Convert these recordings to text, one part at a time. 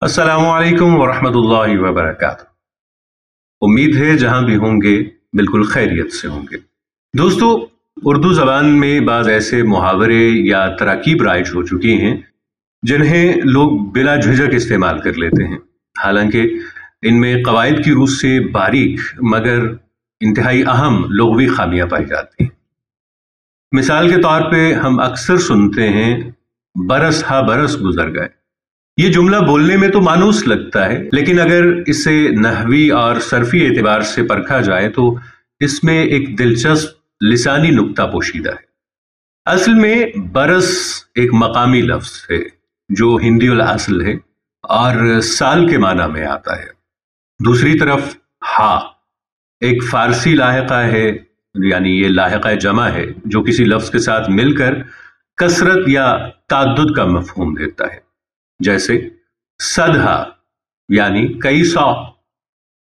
अस्सलामुअलैकुम वरहमतुल्लाहि वबरकातुहू। उम्मीद है जहां भी होंगे बिल्कुल खैरियत से होंगे। दोस्तों, उर्दू ज़बान में बाज़ ऐसे मुहावरे या तराकीब राइज हो चुकी हैं जिन्हें लोग बिला झिझक इस्तेमाल कर लेते हैं। हालांकि इनमें कवायद की रूह से बारीक मगर इंतहाई अहम लुग़वी खामियां पाई जाती हैं। मिसाल के तौर पे हम अक्सर सुनते हैं, बरस हा बरस गुजर गए। ये जुमला बोलने में तो मानूस लगता है, लेकिन अगर इसे नहवी और सरफी एतबार से परखा जाए तो इसमें एक दिलचस्प लिसानी नुक्ता पोशीदा है। असल में बरस एक मकामी लफ्ज है जो हिंदी उल असल है और साल के माना में आता है। दूसरी तरफ हा एक फारसी लाहिका है, यानी ये लाहिका जमा है जो किसी लफ्ज के साथ मिलकर कसरत या ताद्दुद का मफहूम देता है, जैसे सदहा यानी कई सौ,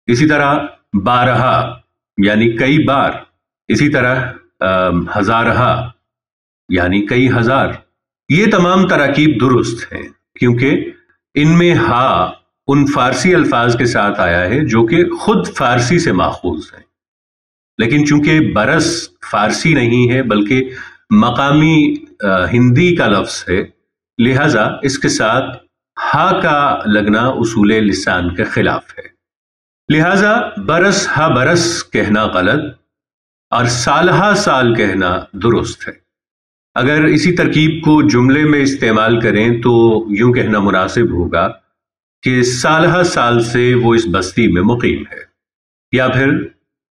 इसी तरह बारहा यानी कई बार, इसी तरह हजारहा यानी कई हजार। ये तमाम तराकीब दुरुस्त हैं क्योंकि इनमें हा उन फारसी अल्फाज के साथ आया है जो कि खुद फारसी से माखूज है। लेकिन चूंकि बरस फारसी नहीं है बल्कि मकामी हिंदी का लफ्ज है, लिहाजा इसके साथ हा का लगना उसूल लिसान के खिलाफ है। लिहाजा बरस हा बरस कहना गलत और सालहा साल कहना दुरुस्त है। अगर इसी तरकीब को जुमले में इस्तेमाल करें तो यूं कहना मुनासिब होगा कि सालहा साल से वो इस बस्ती में मुकीम है, या फिर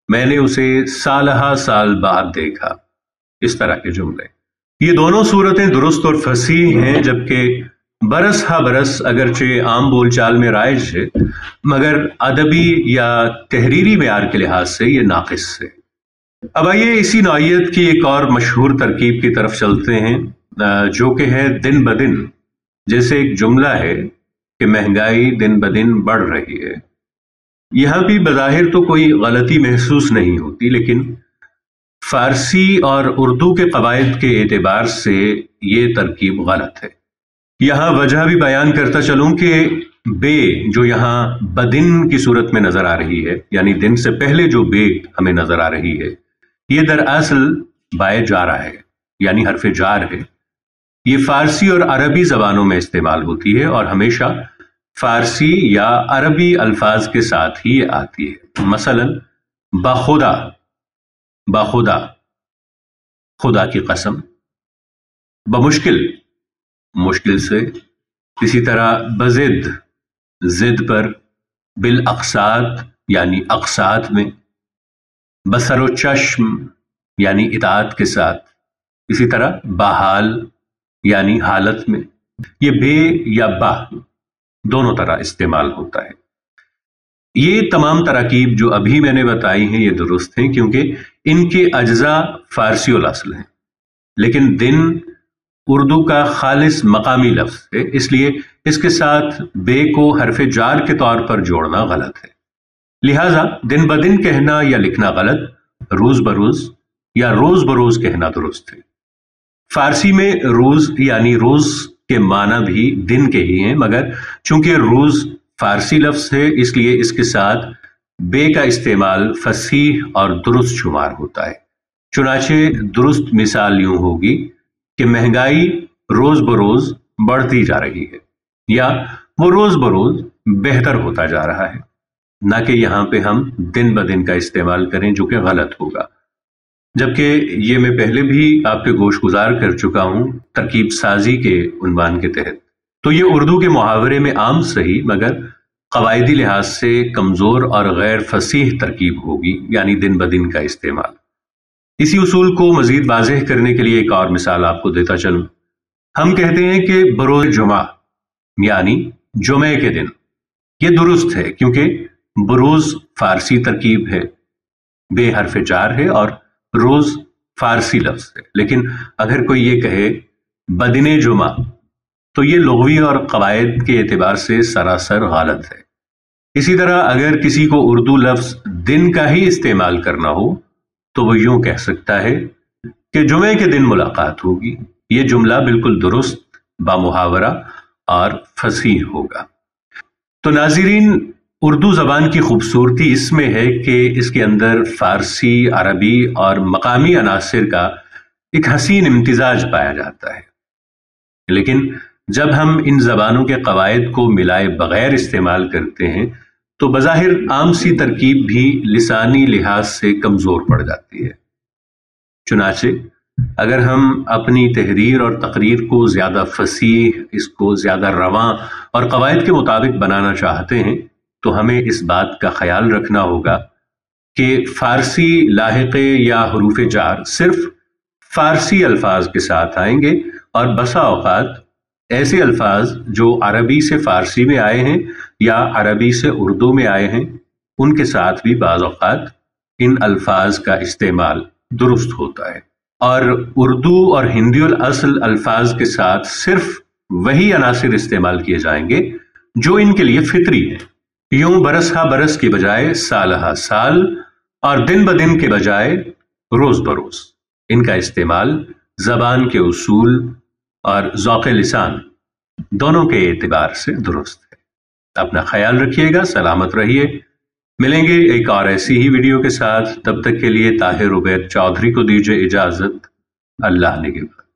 मैंने उसे सालहा साल बाद देखा। इस तरह के जुमले, ये दोनों सूरतें दुरुस्त और फसीह हैं, जबकि बरस हा बरस अगरचे आम बोलचाल में राइज है मगर अदबी या तहरीरी मेयार के लिहाज से ये नाकिस है। अब आइए इसी नौइयत की एक और मशहूर तरकीब की तरफ चलते हैं जो कि है दिन ब दिन। जैसे एक जुमला है कि महंगाई दिन ब दिन बढ़ रही है। यहां भी बज़ाहिर तो कोई गलती महसूस नहीं होती, लेकिन फारसी और उर्दू के कवायद के एतबार से ये तरकीब गलत है। यहां वजह भी बयान करता चलूं कि बे जो यहां बदिन की सूरत में नजर आ रही है, यानी दिन से पहले जो बे हमें नजर आ रही है, ये दरअसल बाए जारा है, यानी हरफ जार है। ये फारसी और अरबी जबानों में इस्तेमाल होती है और हमेशा फारसी या अरबी अल्फाज के साथ ही आती है। मसलन बाखुदा, बाखुदा खुदा की कसम, बमुश्किल मुश्किल से, इसी तरह बजिद जिद पर, बिल अक्सात यानी अक्सात में, बसरो चश्म यानी इताअत के साथ, इसी तरह बहाल यानी हालत में। ये बे या बा दोनों तरह इस्तेमाल होता है। ये तमाम तराकीब जो अभी मैंने बताई हैं ये दुरुस्त हैं क्योंकि इनके अज्जा फारसी उल असल हैं, लेकिन दिन उर्दू का खालिस मकामी लफ्ज है, इसलिए इसके साथ बे को हरफ जार के तौर पर जोड़ना गलत है। लिहाजा दिन ब दिन कहना या लिखना गलत, रोज बरोज या रोज बरोज कहना दुरुस्त है। फारसी में रोज यानी रोज के माना भी दिन के ही हैं, मगर चूंकि रोज फारसी लफ्ज है इसलिए इसके साथ बे का इस्तेमाल फसीह और दुरुस्त शुमार होता है। चुनाचे दुरुस्त मिसाल यूं होगी कि महंगाई रोज बरोज बढ़ती जा रही है, या वो रोज बरोज बेहतर होता जा रहा है, ना कि यहां पे हम दिन ब दिन का इस्तेमाल करें जो कि गलत होगा। जबकि ये मैं पहले भी आपके गोश गुजार कर चुका हूं तरकीब साजी के उन्वान के तहत। तो ये उर्दू के मुहावरे में आम सही मगर कवायदी लिहाज से कमजोर और गैर फसीह तरकीब होगी, यानी दिन ब दिन का इस्तेमाल। इसी उसूल को मजीद वाज़ेह करने के लिए एक और मिसाल आपको देता चलूं। हम कहते हैं कि बरोज जुमा यानी जुमे के दिन। ये दुरुस्त है क्योंकि बरोज फारसी तरकीब है, बे हरफ जार है और रोज फारसी लफ्ज है। लेकिन अगर कोई ये कहे बदिने जुमा तो ये लुग़वी और कवायद के एतबार से सरासर गलत है। इसी तरह अगर किसी को उर्दू लफ्ज दिन का ही इस्तेमाल करना हो तो वो यूं कह सकता है कि जुमे के दिन मुलाकात होगी। ये जुमला बिल्कुल दुरुस्त, बामुहावरा और फसीह होगा। तो नाज़रीन, उर्दू ज़बान की खूबसूरती इसमें है कि इसके अंदर फ़ारसी, अरबी और मकामी अनासिर का एक हसीन इम्तिजाज पाया जाता है। लेकिन जब हम इन ज़बानों के क़वायद को मिलाए बगैर इस्तेमाल करते हैं तो बज़ाहिर आम सी तरकीब भी लिसानी लिहाज से कमज़ोर पड़ जाती है। चुनाचे अगर हम अपनी तहरीर और तकरीर को ज़्यादा फसीह, इसको ज़्यादा रवां और क़वायद के मुताबिक बनाना चाहते हैं तो हमें इस बात का ख्याल रखना होगा कि फ़ारसी लाहिक़े या हुरूफ़ जार सिर्फ फ़ारसी अल्फाज के साथ आएंगे और बसा औक़ात ऐसे अल्फाज जो अरबी से फ़ारसी में आए हैं या अरबी से उर्दू में आए हैं, उनके साथ भी बाज़ औक़ात इन अल्फाज का इस्तेमाल दुरुस्त होता है। और उर्दू और हिंदी असल अल्फाज के साथ सिर्फ वही अनासिर इस्तेमाल किए जाएंगे जो इनके लिए फितरी है। यूं बरस हा बरस के बजाय साल हा साल और दिन ब दिन के बजाय रोज बरोज इनका इस्तेमाल ज़बान के उसूल और ज़ौक़ लिसान दोनों के एतबार से दुरुस्त है। अपना ख्याल रखिएगा, सलामत रहिए। मिलेंगे एक और ऐसी ही वीडियो के साथ। तब तक के लिए ताहिर उबैद चौधरी को दीजिए इजाजत। अल्लाह निगहबान।